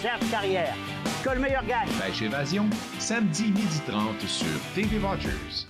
Serge Carrière. Que le meilleur gagne. Pêche Évasion, samedi 12h30 sur TV Rogers.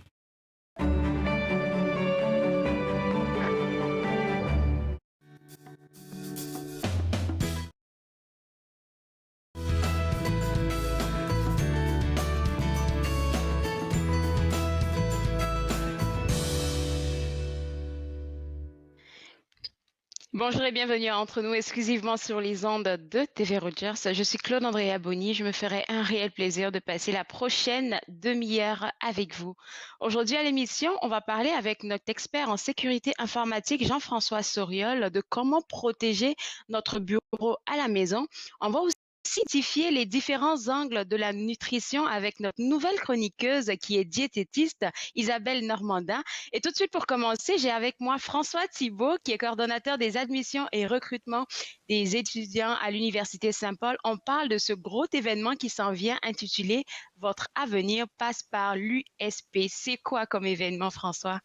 Bonjour et bienvenue à Entre nous, exclusivement sur les ondes de TV Rogers. Je suis Claude Andrea Bonny. Je me ferai un réel plaisir de passer la prochaine demi-heure avec vous. Aujourd'hui à l'émission, on va parler avec notre expert en sécurité informatique, Jean-François Soriol, de comment protéger notre bureau à la maison. On va aussi identifier les différents angles de la nutrition avec notre nouvelle chroniqueuse qui est diététiste, Isabelle Normandin. Et tout de suite pour commencer, j'ai avec moi François Thibault qui est coordonnateur des admissions et recrutements des étudiants à l'Université Saint-Paul. On parle de ce gros événement qui s'en vient intitulé « Votre avenir passe par l'USP ». C'est quoi comme événement, François?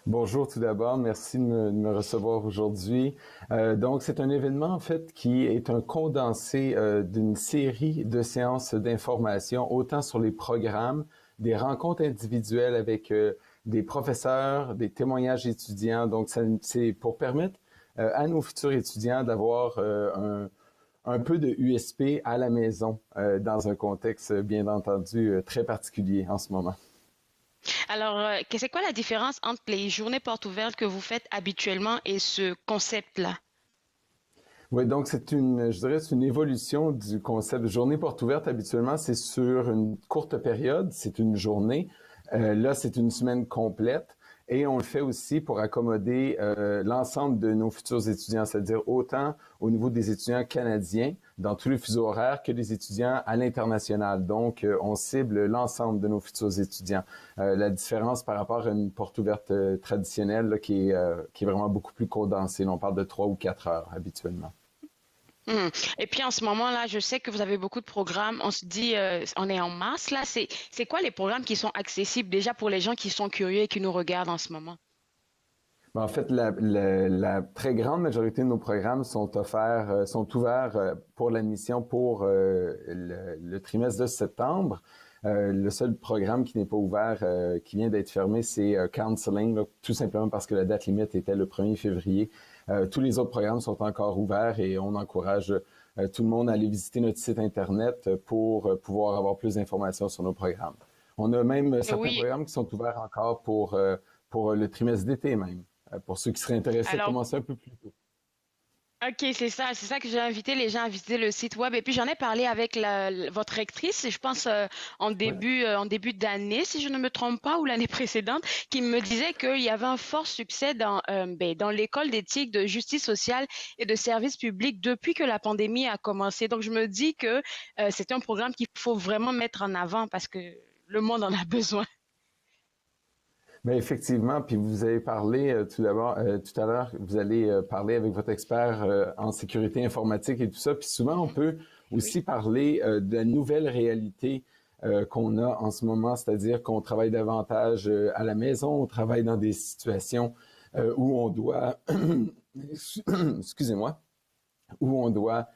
Bonjour tout d'abord, merci de me recevoir aujourd'hui. Donc, c'est un événement en fait qui est un condensé d'une série de séances d'information, autant sur les programmes, des rencontres individuelles avec des professeurs, des témoignages étudiants. Donc, c'est pour permettre à nos futurs étudiants d'avoir un peu de USP à la maison dans un contexte, bien entendu, très particulier en ce moment. Alors, c'est quoi la différence entre les journées portes ouvertes que vous faites habituellement et ce concept-là? Oui, donc c'est une évolution du concept. Journée porte ouverte, habituellement, c'est sur une courte période, c'est une journée. Là, c'est une semaine complète. Et on le fait aussi pour accommoder l'ensemble de nos futurs étudiants, c'est-à-dire autant au niveau des étudiants canadiens dans tous les fuseaux horaires que des étudiants à l'international. Donc, on cible l'ensemble de nos futurs étudiants. La différence par rapport à une porte ouverte traditionnelle là, qui est vraiment beaucoup plus condensée. Là, on parle de 3 ou 4 heures habituellement. Et puis en ce moment-là, je sais que vous avez beaucoup de programmes. On se dit, on est en mars là. C'est quoi les programmes qui sont accessibles déjà pour les gens qui sont curieux et qui nous regardent en ce moment? En fait, la très grande majorité de nos programmes sont ouverts pour l'admission pour le trimestre de septembre. Le seul programme qui n'est pas ouvert, qui vient d'être fermé, c'est Counseling, là, tout simplement parce que la date limite était le 1er février. Tous les autres programmes sont encore ouverts et on encourage tout le monde à aller visiter notre site Internet pour pouvoir avoir plus d'informations sur nos programmes. On a même certains programmes qui sont ouverts encore pour le trimestre d'été même, pour ceux qui seraient intéressés à commencer un peu plus tôt. OK, c'est ça que j'ai invité les gens à visiter le site web. Et puis j'en ai parlé avec votre rectrice, je pense en début d'année, si je ne me trompe pas, ou l'année précédente, qui me disait qu'il y avait un fort succès dans l'école d'éthique, de justice sociale et de services publics depuis que la pandémie a commencé. Donc je me dis que c'est un programme qu'il faut vraiment mettre en avant parce que le monde en a besoin. Bien, effectivement, puis vous avez parlé tout à l'heure, vous allez parler avec votre expert en sécurité informatique et tout ça, puis souvent on peut aussi parler de la nouvelle réalité qu'on a en ce moment, c'est-à-dire qu'on travaille davantage à la maison, on travaille dans des situations où on doit, excusez-moi, où on doit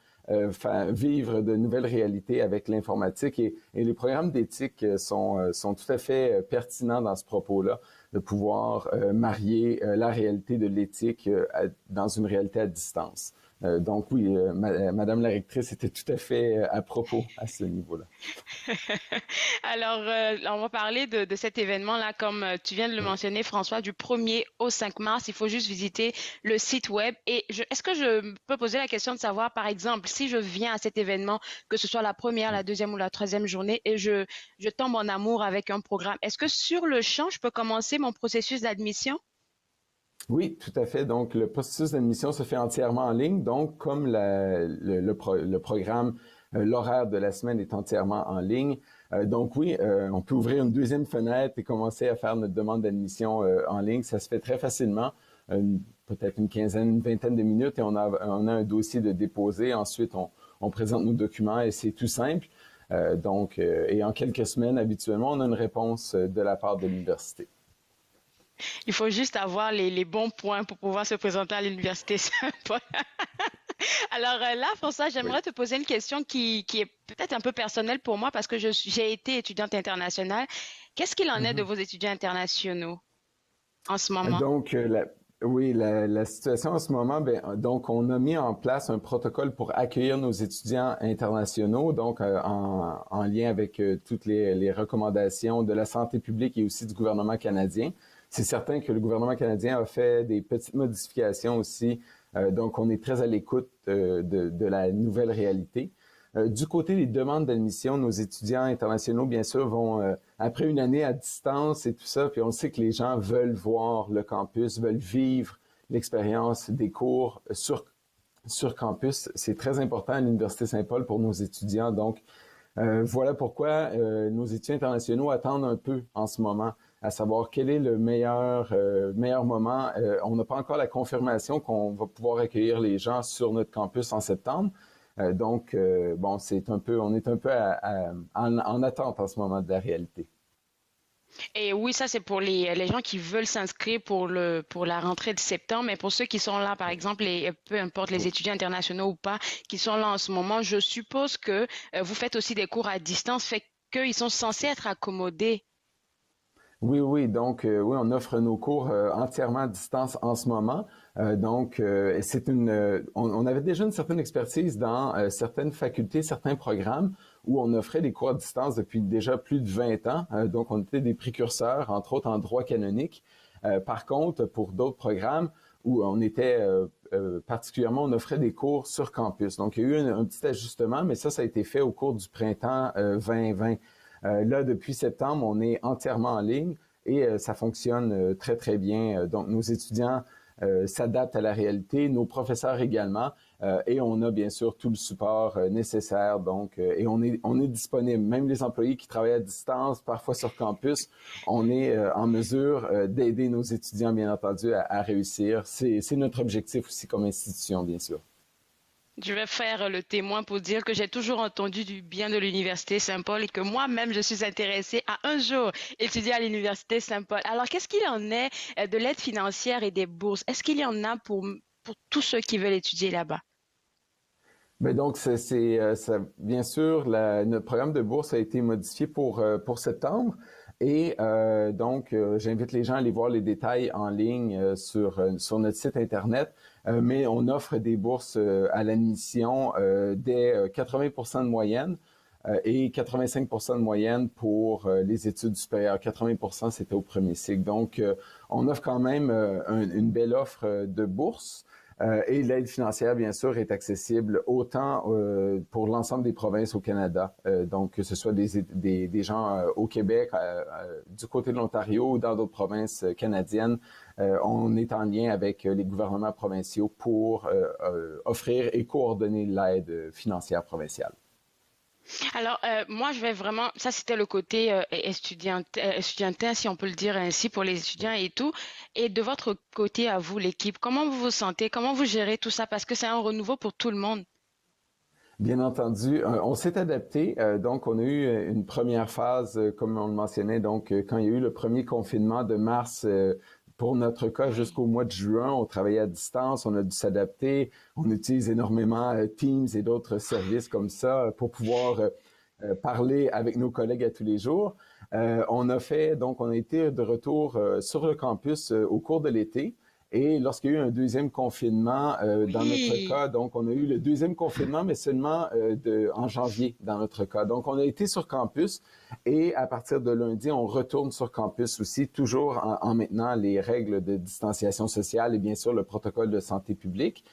vivre de nouvelles réalités avec l'informatique et les programmes d'éthique sont tout à fait pertinents dans ce propos-là, de pouvoir marier la réalité de l'éthique dans une réalité à distance. Donc oui, Madame la rectrice était tout à fait à propos à ce niveau-là. Alors, on va parler de cet événement-là, comme tu viens de le mentionner, François, du 1er au 5 mars. Il faut juste visiter le site web. Et est-ce que je peux poser la question de savoir, par exemple, si je viens à cet événement, que ce soit la première, la deuxième ou la troisième journée, et je tombe en amour avec un programme, est-ce que sur le champ, je peux commencer mon processus d'admission? Oui, tout à fait. Donc, le processus d'admission se fait entièrement en ligne. Donc, comme le programme, l'horaire de la semaine est entièrement en ligne. Donc oui, on peut ouvrir une deuxième fenêtre et commencer à faire notre demande d'admission en ligne. Ça se fait très facilement, peut-être une quinzaine, une vingtaine de minutes et on a un dossier de déposer. Ensuite, on présente nos documents et c'est tout simple. Et en quelques semaines, habituellement, on a une réponse de la part de l'université. Il faut juste avoir les bons points pour pouvoir se présenter à l'Université Saint-Paul. Alors là, François, j'aimerais te poser une question qui est peut-être un peu personnelle pour moi parce que j'ai été étudiante internationale. Qu'est-ce qu'il en est de Mhm. vos étudiants internationaux en ce moment? Donc, oui, la situation en ce moment, ben, donc on a mis en place un protocole pour accueillir nos étudiants internationaux, donc en lien avec toutes les recommandations de la santé publique et aussi du gouvernement canadien. C'est certain que le gouvernement canadien a fait des petites modifications aussi, donc on est très à l'écoute de la nouvelle réalité. Du côté des demandes d'admission, nos étudiants internationaux, bien sûr, vont, après une année à distance et tout ça, puis on sait que les gens veulent voir le campus, veulent vivre l'expérience des cours sur campus. C'est très important à l'Université Saint-Paul pour nos étudiants. Donc, voilà pourquoi nos étudiants internationaux attendent un peu en ce moment, à savoir quel est le meilleur moment. On n'a pas encore la confirmation qu'on va pouvoir accueillir les gens sur notre campus en septembre. Donc, bon, on est un peu en attente en ce moment de la réalité. Et oui, ça c'est pour les gens qui veulent s'inscrire pour la rentrée de septembre, mais pour ceux qui sont là, par exemple, peu importe les étudiants internationaux ou pas, qui sont là en ce moment, je suppose que vous faites aussi des cours à distance, fait qu'ils sont censés être accommodés. Oui, oui, donc oui, on offre nos cours entièrement à distance en ce moment. Donc, on avait déjà une certaine expertise dans certaines facultés, certains programmes où on offrait des cours à distance depuis déjà plus de 20 ans. Donc, on était des précurseurs, entre autres en droit canonique. Par contre, pour d'autres programmes où on était particulièrement, on offrait des cours sur campus. Donc, il y a eu un petit ajustement, mais ça a été fait au cours du printemps 2020. Là, depuis septembre, on est entièrement en ligne et ça fonctionne très, très bien. Donc, nos étudiants s'adaptent à la réalité, nos professeurs également, et on a bien sûr tout le support nécessaire. Donc, et on est disponible. Même les employés qui travaillent à distance, parfois sur campus, on est en mesure d'aider nos étudiants, bien entendu, à réussir. C'est notre objectif aussi comme institution, bien sûr. Je vais faire le témoin pour dire que j'ai toujours entendu du bien de l'Université Saint-Paul et que moi-même, je suis intéressée à un jour étudier à l'Université Saint-Paul. Alors, qu'est-ce qu'il en est de l'aide financière et des bourses? Est-ce qu'il y en a pour tous ceux qui veulent étudier là-bas? Ben donc, bien sûr, notre programme de bourse a été modifié pour septembre. Et donc, j'invite les gens à aller voir les détails en ligne sur notre site Internet. Mais on offre des bourses à l'admission dès 80% de moyenne et 85% de moyenne pour les études supérieures. 80%, c'était au premier cycle. Donc, on offre quand même une belle offre de bourses. Et l'aide financière, bien sûr, est accessible autant pour l'ensemble des provinces au Canada, donc que ce soit des gens au Québec, du côté de l'Ontario ou dans d'autres provinces canadiennes. On est en lien avec les gouvernements provinciaux pour offrir et coordonner l'aide financière provinciale. Alors, moi, je vais vraiment, ça c'était le côté estudiantin, si on peut le dire ainsi, pour les étudiants et tout. Et de votre côté, à vous, l'équipe, comment vous vous sentez? Comment vous gérez tout ça? Parce que c'est un renouveau pour tout le monde. Bien entendu, on s'est adapté. Donc, on a eu une première phase, comme on le mentionnait. Donc, quand il y a eu le premier confinement de mars, pour notre cas, Oui. jusqu'au mois de juin, on travaillait à distance, on a dû s'adapter. On utilise énormément Teams et d'autres services comme ça pour pouvoir parler avec nos collègues à tous les jours. Donc, on a été de retour sur le campus au cours de l'été. Et lorsqu'il y a eu un deuxième confinement, dans notre Oui. cas, donc on a eu le deuxième confinement, mais seulement en janvier dans notre cas. Donc on a été sur campus et à partir de lundi, on retourne sur campus aussi, toujours en maintenant les règles de distanciation sociale et bien sûr le protocole de santé publique.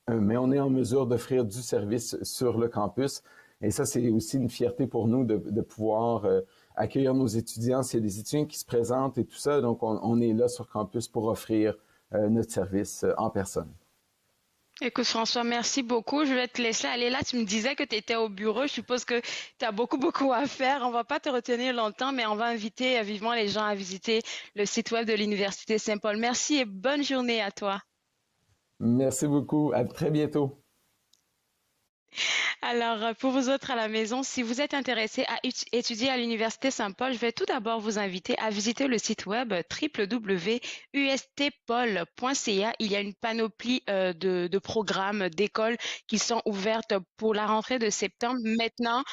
Mais on est en mesure d'offrir du service sur le campus. Et ça, c'est aussi une fierté pour nous de pouvoir accueillir nos étudiants. S'il y a des étudiants qui se présentent et tout ça, donc on est là sur campus pour offrir notre service en personne. Écoute, François, merci beaucoup. Je vais te laisser aller là. Tu me disais que tu étais au bureau. Je suppose que tu as beaucoup, beaucoup à faire. On va pas te retenir longtemps, mais on va inviter vivement les gens à visiter le site web de l'Université Saint-Paul. Merci et bonne journée à toi. Merci beaucoup. À très bientôt. Alors, pour vous autres à la maison, si vous êtes intéressé à étudier à l'Université Saint-Paul, je vais tout d'abord vous inviter à visiter le site web www.ustpol.ca. Il y a une panoplie de programmes, d'écoles qui sont ouvertes pour la rentrée de septembre. Maintenant,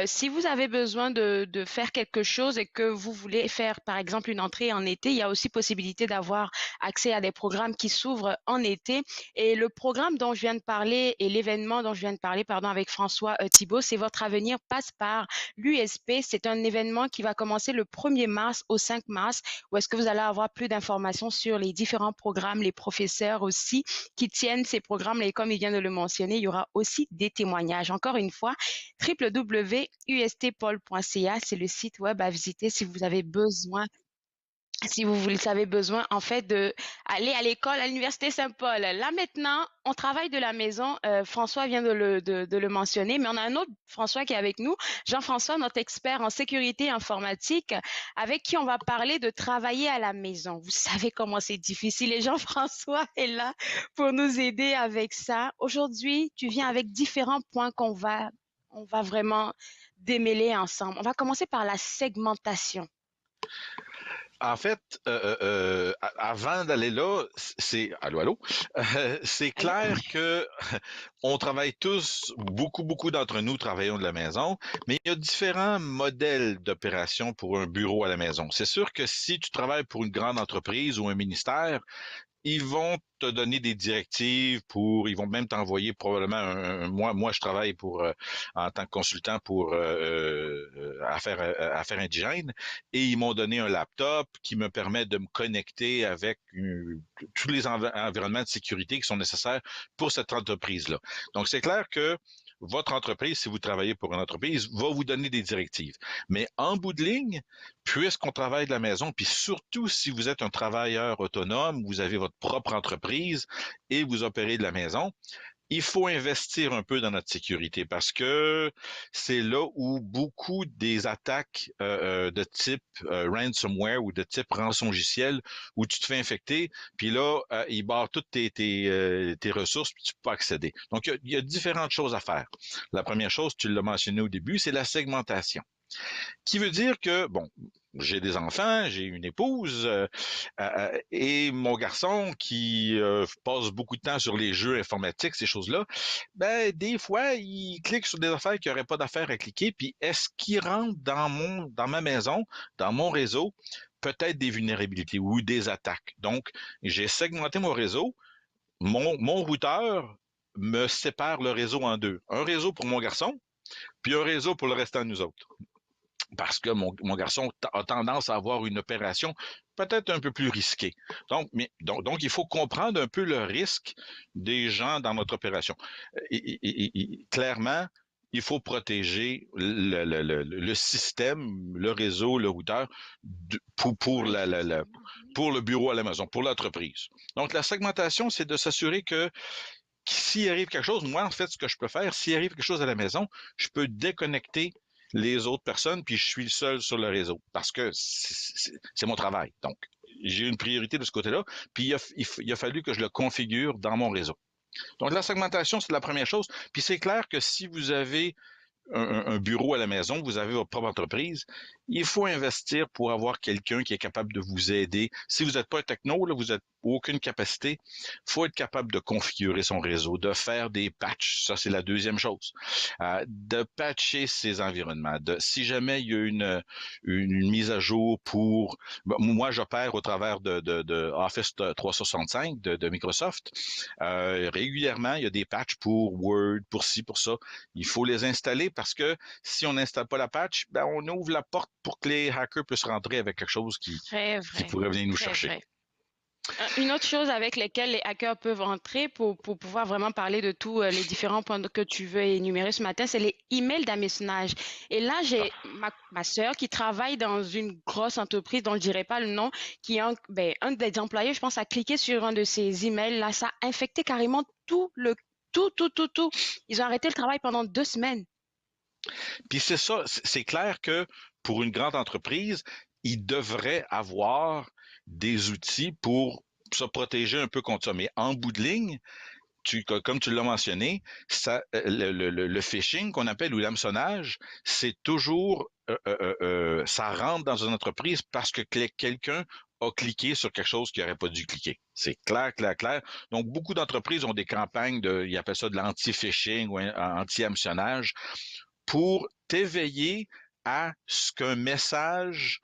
si vous avez besoin de faire quelque chose et que vous voulez faire, par exemple, une entrée en été, il y a aussi possibilité d'avoir accès à des programmes qui s'ouvrent en été. Et le programme dont je viens de parler et l'événement dont je viens de parler, pardon, avec François Thibault, c'est Votre avenir passe par l'USP. C'est un événement qui va commencer le 1er mars au 5 mars, où est-ce que vous allez avoir plus d'informations sur les différents programmes, les professeurs aussi qui tiennent ces programmes. Et comme il vient de le mentionner, il y aura aussi des témoignages. Encore une fois, www.ustpol.ca, c'est le site web à visiter si vous avez besoin si vous avez besoin, en fait, de aller à l'école à l'Université Saint-Paul. Là, maintenant, on travaille de la maison. François vient de le mentionner, mais on a un autre François qui est avec nous. Jean-François, notre expert en sécurité informatique, avec qui on va parler de travailler à la maison. Vous savez comment c'est difficile et Jean-François est là pour nous aider avec ça. Aujourd'hui, tu viens avec différents points on va vraiment démêler ensemble. On va commencer par la segmentation. En fait, avant d'aller là, c'est allô, allô, c'est Allô? clair que on travaille tous, beaucoup d'entre nous travaillons de la maison, mais il y a différents modèles d'opération pour un bureau à la maison. C'est sûr que si tu travailles pour une grande entreprise ou un ministère, ils vont te donner des directives ils vont même t'envoyer probablement moi je travaille en tant que consultant pour affaires indigènes et ils m'ont donné un laptop qui me permet de me connecter avec tous les environnements de sécurité qui sont nécessaires pour cette entreprise-là. Donc c'est clair que votre entreprise, si vous travaillez pour une entreprise, va vous donner des directives. Mais en bout de ligne, puisqu'on travaille de la maison, puis surtout si vous êtes un travailleur autonome, vous avez votre propre entreprise et vous opérez de la maison, il faut investir un peu dans notre sécurité parce que c'est là où beaucoup des attaques de type ransomware ou de type rançongiciel où tu te fais infecter, puis là, ils barrent toutes tes ressources puis tu peux pas accéder. Donc, il y a différentes choses à faire. La première chose, tu l'as mentionné au début, c'est la segmentation. Qui veut dire que, bon, j'ai des enfants, j'ai une épouse et mon garçon qui passe beaucoup de temps sur les jeux informatiques, ces choses-là, ben des fois, il clique sur des affaires qui n'auraient pas d'affaires à cliquer, puis est-ce qu'il rentre dans ma maison, dans mon réseau, peut-être des vulnérabilités ou des attaques. Donc, j'ai segmenté mon réseau, mon routeur me sépare le réseau en deux. Un réseau pour mon garçon, puis un réseau pour le restant de nous autres parce que mon garçon a tendance à avoir une opération peut-être un peu plus risquée. Donc, il faut comprendre un peu le risque des gens dans notre opération. Clairement, il faut protéger le système, le réseau, le routeur pour le bureau à la maison, pour l'entreprise. Donc, la segmentation, c'est de s'assurer que s'il arrive quelque chose, moi, en fait, ce que je peux faire, s'il arrive quelque chose à la maison, je peux déconnecter les autres personnes, puis je suis le seul sur le réseau parce que c'est mon travail. Donc, j'ai une priorité de ce côté-là, puis il a fallu que je le configure dans mon réseau. Donc, la segmentation, c'est la première chose. Puis c'est clair que si vous avez un bureau à la maison, vous avez votre propre entreprise, il faut investir pour avoir quelqu'un qui est capable de vous aider. Si vous n'êtes pas un techno, là, vous n'avez aucune capacité, il faut être capable de configurer son réseau, de faire des patchs. Ça, c'est la deuxième chose. De patcher ses environnements. Si jamais il y a une mise à jour pour... moi, j'opère au travers de Office 365 de Microsoft. Régulièrement, il y a des patchs pour Word, pour ci, pour ça. Il faut les installer parce que si on n'installe pas la patch, ben on ouvre la porte pour que les hackers puissent rentrer avec quelque chose qui pourrait venir nous chercher. Vrai. Une autre chose avec lesquelles les hackers peuvent entrer pour pouvoir vraiment parler de tous les différents points que tu veux énumérer ce matin, c'est les emails d'hameçonnage. Et là, j'ai ma sœur qui travaille dans une grosse entreprise dont je ne dirai pas le nom, qui est un des employés, je pense, a cliqué sur un de ces emails. Là, ça a infecté carrément tout. Ils ont arrêté le travail pendant 2 semaines. Puis c'est ça, c'est clair que pour une grande entreprise, il devrait avoir des outils pour se protéger un peu contre ça. Mais en bout de ligne, comme tu l'as mentionné, le phishing qu'on appelle ou l'hameçonnage, c'est toujours ça rentre dans une entreprise parce que quelqu'un a cliqué sur quelque chose qu'il n'aurait pas dû cliquer. C'est clair, clair, clair. Donc, beaucoup d'entreprises ont des campagnes ils appellent ça de l'anti-phishing ou anti-hameçonnage pour t'éveiller à ce qu'un message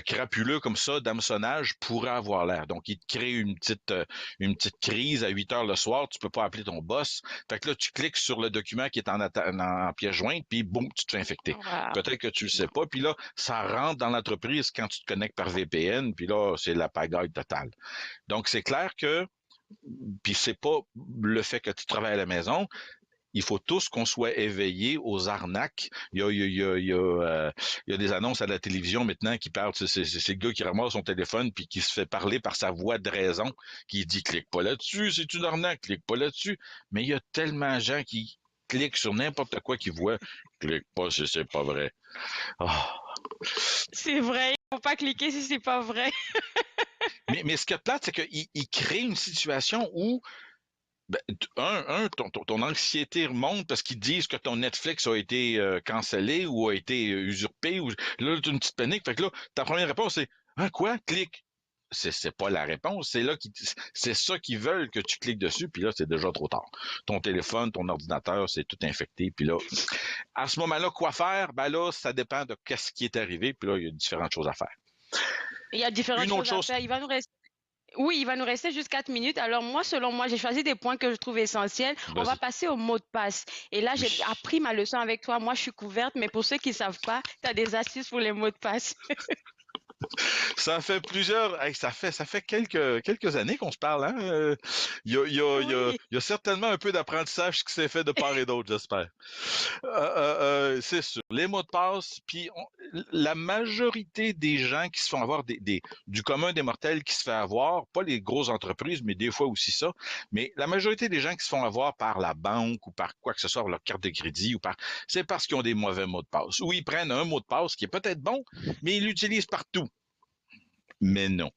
crapuleux comme ça d'hameçonnage pourrait avoir l'air. Donc, il te crée une petite crise à 8 heures le soir, tu peux pas appeler ton boss. Fait que là, tu cliques sur le document qui est en pièce jointe, puis boum, tu te fais infecter. Wow. Peut-être que tu le sais pas, puis là, ça rentre dans l'entreprise quand tu te connectes par VPN, puis là, c'est la pagaille totale. Donc, c'est clair que, puis c'est pas le fait que tu travailles à la maison, il faut tous qu'on soit éveillés aux arnaques. Il y a des annonces à la télévision maintenant qui parlent, c'est le gars qui ramasse son téléphone puis qui se fait parler par sa voix de raison, qui dit clique pas là-dessus, c'est une arnaque, clique pas là-dessus. Mais il y a tellement de gens qui cliquent sur n'importe quoi qu'ils voient, clique pas si c'est pas vrai. Oh. C'est vrai, il faut pas cliquer si c'est pas vrai. mais ce qui est plate, c'est qu'il crée une situation où ton anxiété remonte parce qu'ils disent que ton Netflix a été cancellé ou a été usurpé. Ou là, tu as une petite panique. Fait que là, ta première réponse, c'est « Hein, quoi? Clique! » C'est pas la réponse. C'est ça qu'ils veulent que tu cliques dessus. Puis là, c'est déjà trop tard. Ton téléphone, ton ordinateur, c'est tout infecté. Puis là, à ce moment-là, quoi faire? Ben là, ça dépend de qu'est-ce qui est arrivé. Puis là, il y a différentes choses à faire. Il y a différentes choses à faire. Il va nous rester juste 4 minutes. Alors moi, selon moi, j'ai choisi des points que je trouve essentiels. On va passer au mot de passe. Et là, j'ai appris ma leçon avec toi. Moi, je suis couverte, mais pour ceux qui ne savent pas, tu as des astuces pour les mots de passe. Ça fait ça fait quelques années qu'on se parle, hein. Il y a certainement un peu d'apprentissage qui s'est fait de part et d'autre, j'espère. C'est sûr. Les mots de passe, puis la majorité des gens qui se font avoir du commun des mortels qui se fait avoir, pas les grosses entreprises, mais des fois aussi ça, mais la majorité des gens qui se font avoir par la banque ou par quoi que ce soit, leur carte de crédit c'est parce qu'ils ont des mauvais mots de passe. Ou ils prennent un mot de passe qui est peut-être bon, mais ils l'utilisent partout. Mais non.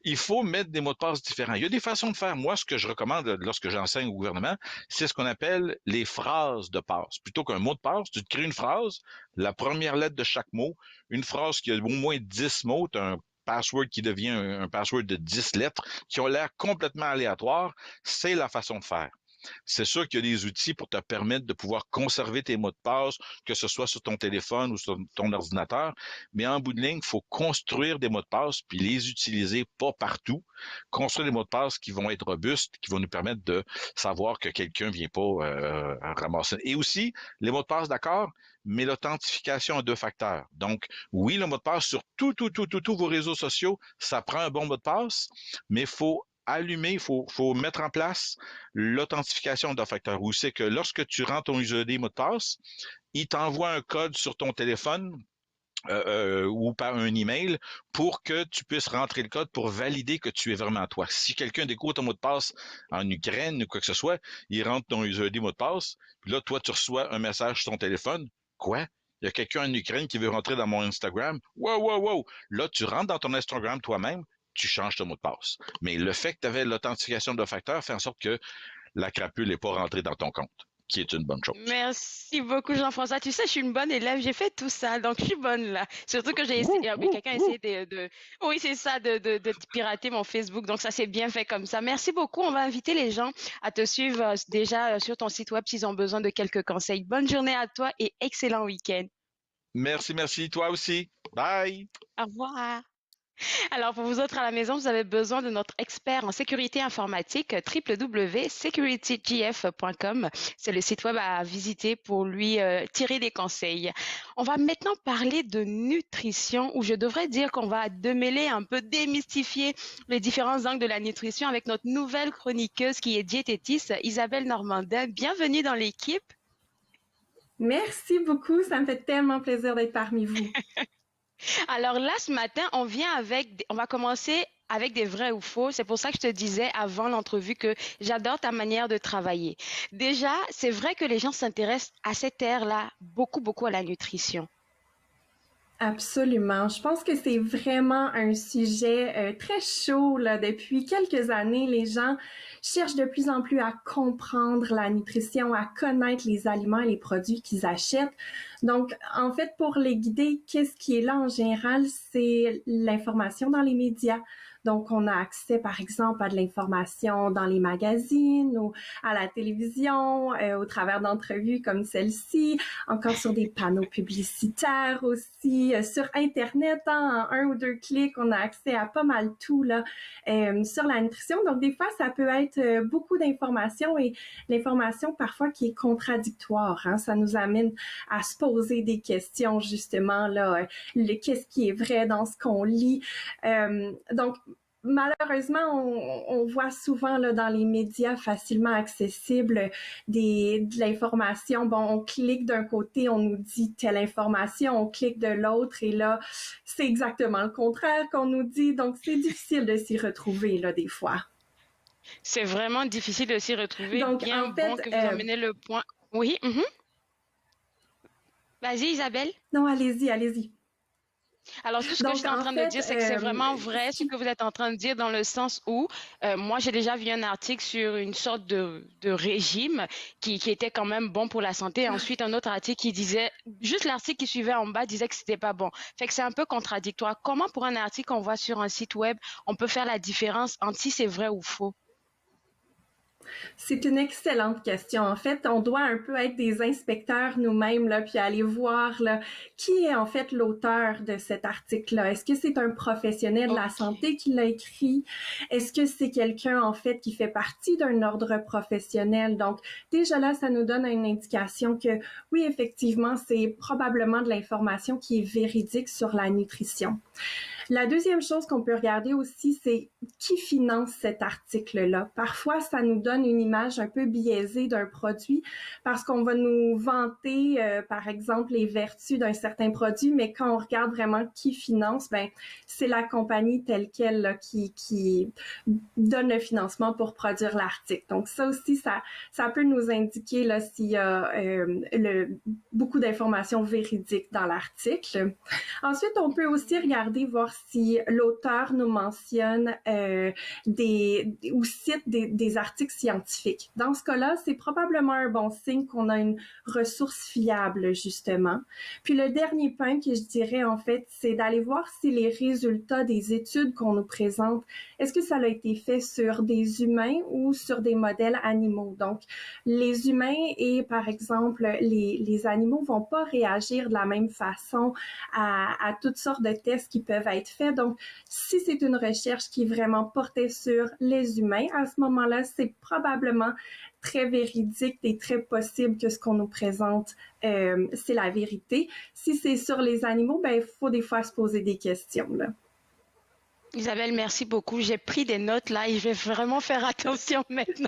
Il faut mettre des mots de passe différents. Il y a des façons de faire. Moi, ce que je recommande lorsque j'enseigne au gouvernement, c'est ce qu'on appelle les phrases de passe. Plutôt qu'un mot de passe, tu te crées une phrase, la première lettre de chaque mot, une phrase qui a au moins 10 mots, tu as un password qui devient un password de 10 lettres, qui ont l'air complètement aléatoires. C'est la façon de faire. C'est sûr qu'il y a des outils pour te permettre de pouvoir conserver tes mots de passe, que ce soit sur ton téléphone ou sur ton ordinateur, mais en bout de ligne, il faut construire des mots de passe puis les utiliser pas partout. Construire des mots de passe qui vont être robustes, qui vont nous permettre de savoir que quelqu'un ne vient pas ramasser. Et aussi, les mots de passe, d'accord, mais l'authentification à 2 facteurs. Donc, oui, le mot de passe sur tous vos réseaux sociaux, ça prend un bon mot de passe, mais il faut il faut mettre en place l'authentification d'un facteur. Où c'est que lorsque tu rentres ton USD mot de passe, il t'envoie un code sur ton téléphone ou par un email pour que tu puisses rentrer le code pour valider que tu es vraiment toi. Si quelqu'un découvre ton mot de passe en Ukraine ou quoi que ce soit, il rentre ton USD mot de passe, puis là, toi, tu reçois un message sur ton téléphone. Quoi? Il y a quelqu'un en Ukraine qui veut rentrer dans mon Instagram. Wow! Là, tu rentres dans ton Instagram toi-même, tu changes ton mot de passe. Mais le fait que tu avais l'authentification de facteur fait en sorte que la crapule n'est pas rentrée dans ton compte, qui est une bonne chose. Merci beaucoup, Jean-François. Tu sais, je suis une bonne élève. J'ai fait tout ça, donc je suis bonne là. Surtout que j'ai essayé, quelqu'un a essayé oui, c'est ça, de pirater mon Facebook. Donc ça s'est bien fait comme ça. Merci beaucoup. On va inviter les gens à te suivre déjà sur ton site web s'ils ont besoin de quelques conseils. Bonne journée à toi et excellent week-end. Merci. Toi aussi. Bye. Au revoir. Alors, pour vous autres à la maison, vous avez besoin de notre expert en sécurité informatique, www.securitygf.com. C'est le site web à visiter pour lui tirer des conseils. On va maintenant parler de nutrition, où je devrais dire qu'on va démêler un peu, démystifier les différents angles de la nutrition avec notre nouvelle chroniqueuse qui est diététiste, Isabelle Normandin. Bienvenue dans l'équipe. Merci beaucoup, ça me fait tellement plaisir d'être parmi vous. Alors là, ce matin, on va commencer avec des vrais ou faux. C'est pour ça que je te disais avant l'entrevue que j'adore ta manière de travailler. Déjà, c'est vrai que les gens s'intéressent à cette ère-là beaucoup à la nutrition. Absolument. Je pense que c'est vraiment un sujet très chaud là. Depuis quelques années, les gens cherchent de plus en plus à comprendre la nutrition, à connaître les aliments et les produits qu'ils achètent. Donc, en fait, pour les guider, qu'est-ce qui est là en général, c'est l'information dans les médias. Donc, on a accès, par exemple, à de l'information dans les magazines ou à la télévision, au travers d'entrevues comme celle-ci, encore sur des panneaux publicitaires aussi, sur Internet, hein, en un ou deux clics, on a accès à pas mal tout là sur la nutrition. Donc, des fois, ça peut être beaucoup d'informations et l'information parfois qui est contradictoire. Hein, ça nous amène à se poser des questions justement là, qu'est-ce qui est vrai dans ce qu'on lit. Donc, malheureusement, on voit souvent là, dans les médias facilement accessibles de l'information. Bon, on clique d'un côté, on nous dit telle information, on clique de l'autre et là, c'est exactement le contraire qu'on nous dit. Donc, c'est difficile de s'y retrouver là, des fois. C'est vraiment difficile de s'y retrouver. Donc, Bien en fait, bon que vous emmenez le point. Oui. Vas-y, Isabelle. Non, allez-y. Alors, tout ce que Donc, j'étais en train de dire, c'est que c'est vraiment vrai ce que vous êtes en train de dire dans le sens où moi, j'ai déjà vu un article sur une sorte de régime qui était quand même bon pour la santé. Ensuite, un autre article qui disait, juste l'article qui suivait en bas disait que c'était pas bon. Fait que c'est un peu contradictoire. Comment pour un article qu'on voit sur un site web, on peut faire la différence entre si c'est vrai ou faux? C'est une excellente question. En fait, on doit un peu être des inspecteurs nous-mêmes, là, puis aller voir là, qui est en fait l'auteur de cet article-là. Est-ce que c'est un professionnel de la santé qui l'a écrit? Est-ce que c'est quelqu'un en fait qui fait partie d'un ordre professionnel? Donc, déjà là, ça nous donne une indication que oui, effectivement, c'est probablement de l'information qui est véridique sur la nutrition. La deuxième chose qu'on peut regarder aussi, c'est qui finance cet article-là. Parfois, ça nous donne une image un peu biaisée d'un produit parce qu'on va nous vanter, par exemple, les vertus d'un certain produit, mais quand on regarde vraiment qui finance, ben c'est la compagnie telle qu'elle là, qui donne le financement pour produire l'article. Donc ça aussi, ça peut nous indiquer là s'il y a beaucoup d'informations véridiques dans l'article. Ensuite, on peut aussi regarder, voir si l'auteur nous mentionne ou cite des articles scientifiques. Dans ce cas-là, c'est probablement un bon signe qu'on a une ressource fiable, justement. Puis le dernier point que je dirais, en fait, c'est d'aller voir si les résultats des études qu'on nous présente, est-ce que ça a été fait sur des humains ou sur des modèles animaux? Donc, les humains et, par exemple, les animaux vont pas réagir de la même façon à toutes sortes de tests qui peuvent être faits. Donc, si c'est une recherche qui est vraiment portée sur les humains, à ce moment-là, c'est probablement très véridique et très possible que ce qu'on nous présente, c'est la vérité. Si c'est sur les animaux, ben il faut des fois se poser des questions, là. Isabelle, merci beaucoup. J'ai pris des notes là et je vais vraiment faire attention maintenant.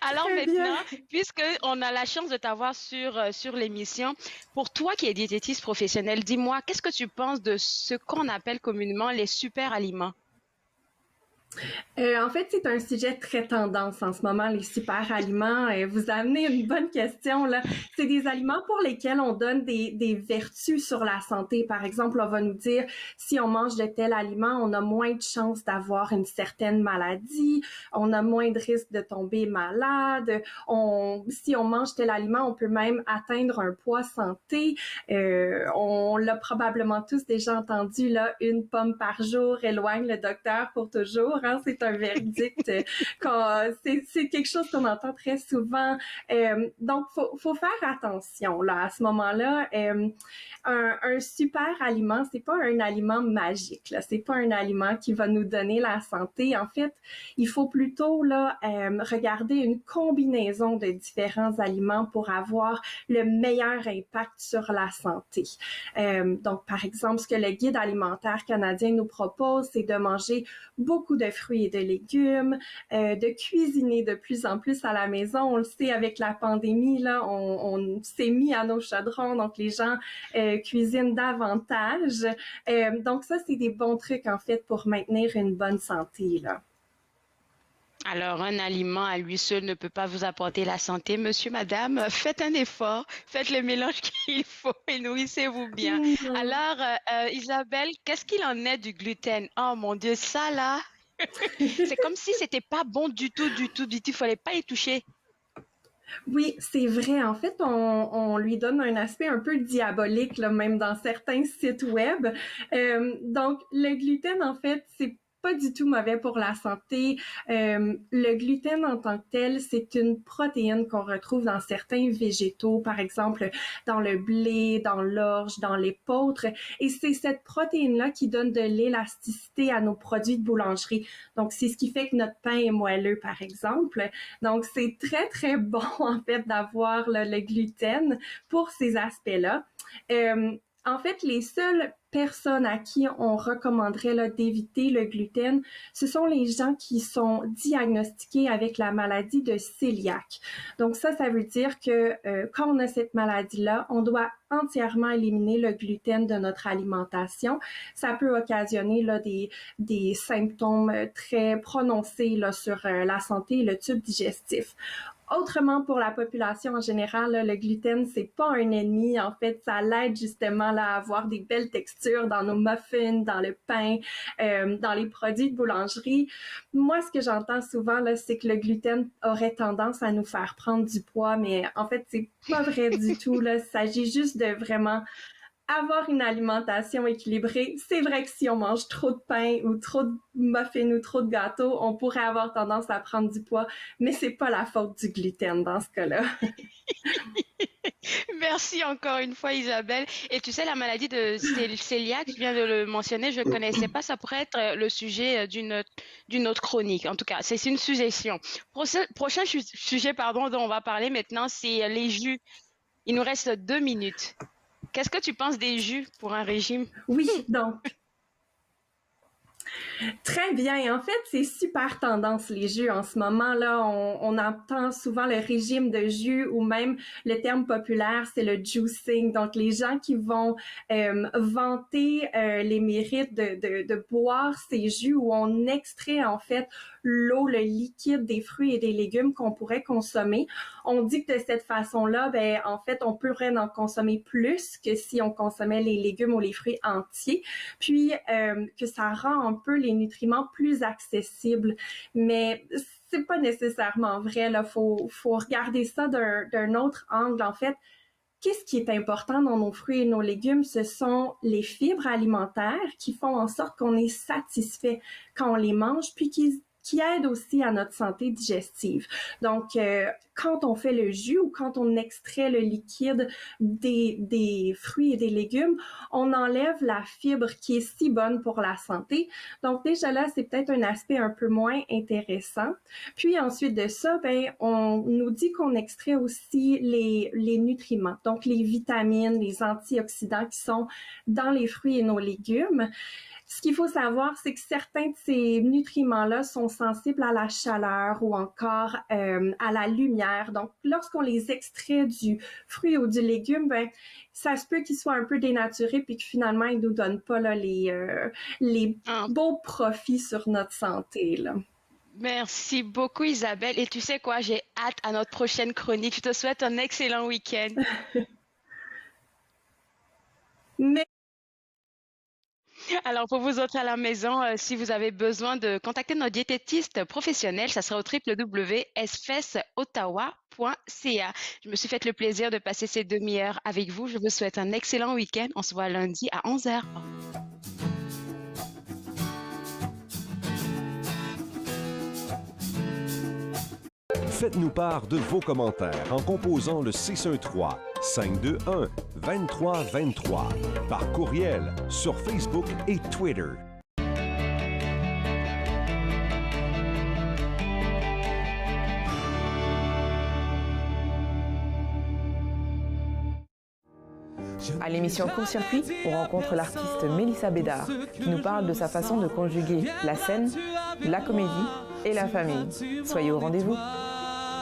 Alors Très maintenant, bien. puisqu'on a la chance de t'avoir sur l'émission, pour toi qui es diététiste professionnelle, dis-moi, qu'est-ce que tu penses de ce qu'on appelle communément les super aliments? En fait, c'est un sujet très tendance en ce moment, les super aliments. Vous amenez une bonne question, là. C'est des aliments pour lesquels on donne des vertus sur la santé. Par exemple, on va nous dire, si on mange de tel aliment, on a moins de chances d'avoir une certaine maladie, on a moins de risque de tomber malade. Si on mange tel aliment, on peut même atteindre un poids santé. On l'a probablement tous déjà entendu, là, une pomme par jour éloigne le docteur pour toujours. Hein, c'est un verdict. C'est quelque chose qu'on entend très souvent. Donc, faut faire attention là à ce moment-là. Un super aliment, c'est pas un aliment magique. Là, c'est pas un aliment qui va nous donner la santé. En fait, il faut plutôt là regarder une combinaison de différents aliments pour avoir le meilleur impact sur la santé. Donc, par exemple, ce que le Guide alimentaire canadien nous propose, c'est de manger beaucoup de fruits et de légumes, de cuisiner de plus en plus à la maison. On le sait, avec la pandémie, là, on s'est mis à nos chaudrons, donc les gens cuisinent davantage. Donc ça, c'est des bons trucs, en fait, pour maintenir une bonne santé, là. Alors, un aliment à lui seul ne peut pas vous apporter la santé, monsieur, madame. Faites un effort, faites le mélange qu'il faut et nourrissez-vous bien. Mhm. Alors, Isabelle, qu'est-ce qu'il en est du gluten? Oh mon Dieu, ça là, c'est comme si c'était pas bon du tout, du tout, du tout. Il fallait pas y toucher. Oui, c'est vrai. En fait, on lui donne un aspect un peu diabolique, là, même dans certains sites web. Donc, le gluten, en fait, c'est pas du tout mauvais pour la santé. Le gluten en tant que tel, c'est une protéine qu'on retrouve dans certains végétaux, par exemple dans le blé, dans l'orge, dans l'épeautre. Et c'est cette protéine-là qui donne de l'élasticité à nos produits de boulangerie. Donc, c'est ce qui fait que notre pain est moelleux, par exemple. Donc, c'est très, très bon, en fait, d'avoir le gluten pour ces aspects-là. En fait, les seules personnes à qui on recommanderait là, d'éviter le gluten, ce sont les gens qui sont diagnostiqués avec la maladie de cœliaque. Donc ça veut dire que quand on a cette maladie-là, on doit entièrement éliminer le gluten de notre alimentation. Ça peut occasionner là, des symptômes très prononcés là, sur la santé et le tube digestif. Autrement, pour la population en général, là, le gluten, c'est pas un ennemi. En fait, ça l'aide justement là, à avoir des belles textures dans nos muffins, dans le pain, dans les produits de boulangerie. Moi, ce que j'entends souvent, là, c'est que le gluten aurait tendance à nous faire prendre du poids, mais en fait, c'est pas vrai du tout. Là. Il s'agit juste de vraiment avoir une alimentation équilibrée. C'est vrai que si on mange trop de pain ou trop de muffins ou trop de gâteaux, on pourrait avoir tendance à prendre du poids, mais c'est pas la faute du gluten dans ce cas-là. Merci encore une fois, Isabelle. Et tu sais, la maladie de cœliaque, je viens de le mentionner, je ne connaissais pas. Ça pourrait être le sujet d'une autre chronique. En tout cas, c'est une suggestion. Prochain sujet, pardon, dont on va parler maintenant, c'est les jus. Il nous reste 2 minutes. Qu'est-ce que tu penses des jus pour un régime? Oui, donc, très bien. En fait, c'est super tendance les jus en ce moment là. On entend souvent le régime de jus ou même le terme populaire, c'est le juicing. Donc les gens qui vont vanter les mérites de boire ces jus où on extrait en fait l'eau, le liquide des fruits et des légumes qu'on pourrait consommer. On dit que de cette façon-là, ben en fait, on pourrait en consommer plus que si on consommait les légumes ou les fruits entiers. Puis que ça rend un peu les nutriments plus accessibles. Mais c'est pas nécessairement vrai. Là, faut regarder ça d'un autre angle. En fait, qu'est-ce qui est important dans nos fruits et nos légumes? Ce sont les fibres alimentaires qui font en sorte qu'on est satisfait quand on les mange, puis qui aident aussi à notre santé digestive. Donc, quand on fait le jus ou quand on extrait le liquide des fruits et des légumes, on enlève la fibre qui est si bonne pour la santé. Donc, déjà là, c'est peut-être un aspect un peu moins intéressant. Puis ensuite de ça, ben, on nous dit qu'on extrait aussi les nutriments, donc les vitamines, les antioxydants qui sont dans les fruits et nos légumes. Ce qu'il faut savoir, c'est que certains de ces nutriments-là sont sensibles à la chaleur ou encore à la lumière. Donc, lorsqu'on les extrait du fruit ou du légume, ben, ça se peut qu'ils soient un peu dénaturés puis que finalement, ils nous donnent pas là, les beaux profits sur notre santé, là. Merci beaucoup, Isabelle. Et tu sais quoi, j'ai hâte à notre prochaine chronique. Je te souhaite un excellent week-end. Mais Alors, pour vous autres à la maison, si vous avez besoin de contacter notre diététiste professionnel, ça sera au www.sfesottawa.ca. Je me suis fait le plaisir de passer ces demi-heures avec vous. Je vous souhaite un excellent week-end. On se voit lundi à 11h. Faites-nous part de vos commentaires en composant le 613-521-2323 par courriel sur Facebook et Twitter. À l'émission Court Circuit, on rencontre l'artiste Mélissa Bédard qui nous parle de sa façon de conjuguer la scène, la comédie et la famille. Soyez au rendez-vous.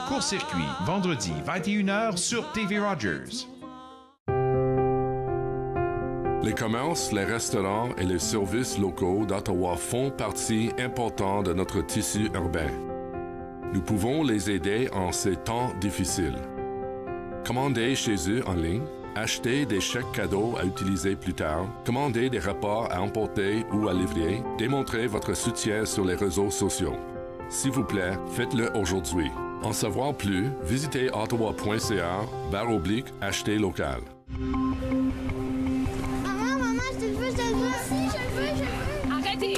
Court Circuit, vendredi 21h sur TV Rogers. Les commerces, les restaurants et les services locaux d'Ottawa font partie importante de notre tissu urbain. Nous pouvons les aider en ces temps difficiles. Commandez chez eux en ligne, achetez des chèques cadeaux à utiliser plus tard, commandez des repas à emporter ou à livrer, démontrez votre soutien sur les réseaux sociaux. S'il vous plaît, faites-le aujourd'hui. En savoir plus, visitez ottawa.ca/acheter local. Maman, je te veux. Si, je veux. Arrêtez!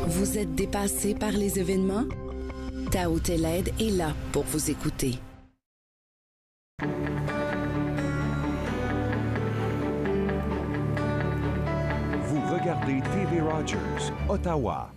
Vous êtes dépassé par les événements? Tao Telled est là pour vous écouter. Vous regardez TV Rogers, Ottawa.